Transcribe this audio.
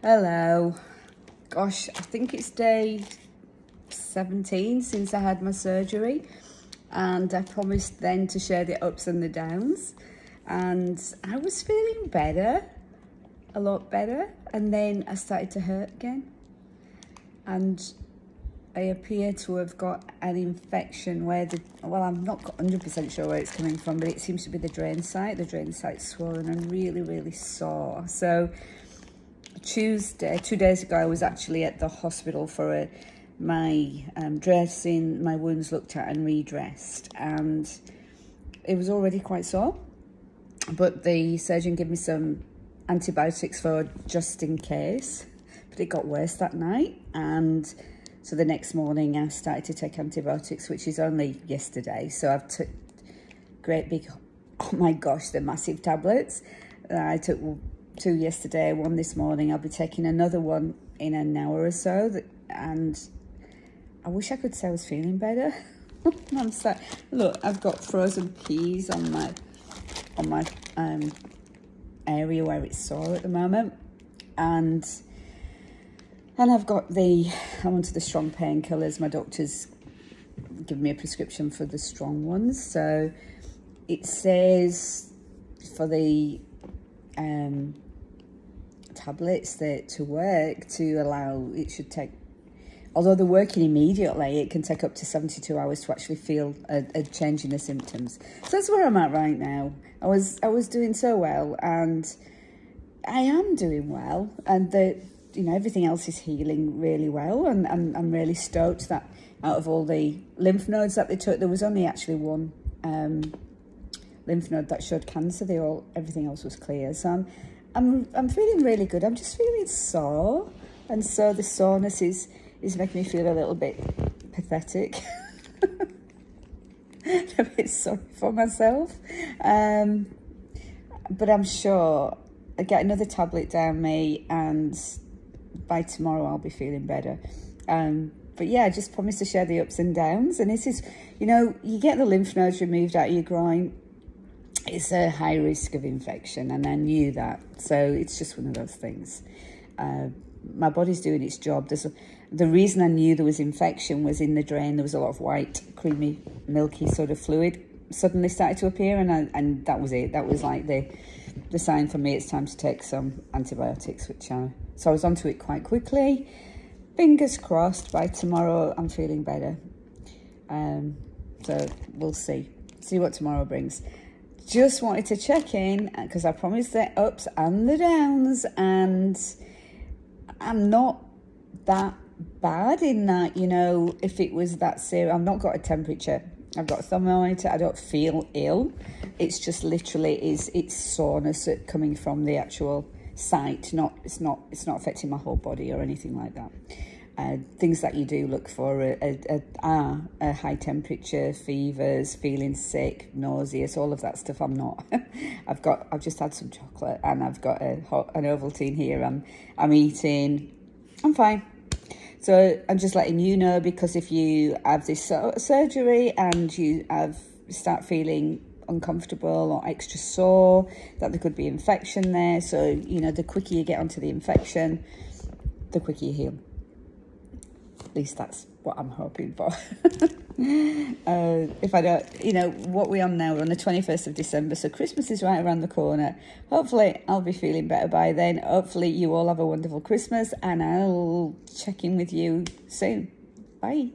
Hello. Gosh, I think it's day 17 since I had my surgery, and I promised then to share the ups and the downs, and I was feeling better, a lot better, and then I started to hurt again, and I appear to have got an infection where well, I'm not 100% sure where it's coming from, but it seems to be the drain site. The drain site's swollen and really sore. So Tuesday, 2 days ago, I was actually at the hospital for my dressing, my wounds looked at and redressed, and it was already quite sore, but the surgeon gave me some antibiotics for just in case, but it got worse that night, and so the next morning I started to take antibiotics, which is only yesterday. So I've took great big, oh my gosh, the massive tablets. I took 2 yesterday, 1 this morning. I'll be taking another one in an hour or so, and I wish I could say I was feeling better. I'm sad. Look, I've got frozen peas on my area where it's sore at the moment, and I've got I'm onto the strong painkillers. My doctor's given me a prescription for the strong ones. So it says for the tablets that to work, to allow, it should take, although they're working immediately, it can take up to 72 hours to actually feel a change in the symptoms. So that's where I'm at right now. I was doing so well, and I am doing well, and everything else is healing really well, and I'm really stoked that out of all the lymph nodes that they took, there was only actually one lymph node that showed cancer. Everything else was clear. So I'm feeling really good. I'm just feeling sore, and so the soreness is making me feel a little bit pathetic. A bit sorry for myself, but I'm sure I get another tablet down me, and by tomorrow I'll be feeling better. But yeah, I just promised to share the ups and downs. And this is, you get the lymph nodes removed out of your groin, it's a high risk of infection, and I knew that. So it's just one of those things. My body's doing its job. The reason I knew there was infection was in the drain. There was a lot of white, creamy, milky sort of fluid suddenly started to appear, and that was it. That was like the sign for me it's time to take some antibiotics, so I was onto it quite quickly. Fingers crossed by tomorrow I'm feeling better. So we'll see what tomorrow brings. Just wanted to check in because I promised the ups and the downs, and I'm not that bad in that, if it was that serious. I've not got a temperature. I've got a thermometer. I don't feel ill. It's just literally it's soreness coming from the actual site. It's not affecting my whole body or anything like that. Things that you do look for are high temperature, fevers, feeling sick, nauseous, all of that stuff. I'm not. I've just had some chocolate, and I've got an Ovaltine here. I'm eating. I'm fine. So I'm just letting you know, because if you have this surgery and you start feeling uncomfortable or extra sore, that there could be infection there. So, the quicker you get onto the infection, the quicker you heal. At least that's what I'm hoping for. If I don't, what we're on now, we're on the 21st of December, so Christmas is right around the corner. Hopefully I'll be feeling better by then. Hopefully you all have a wonderful Christmas, and I'll check in with you soon. Bye.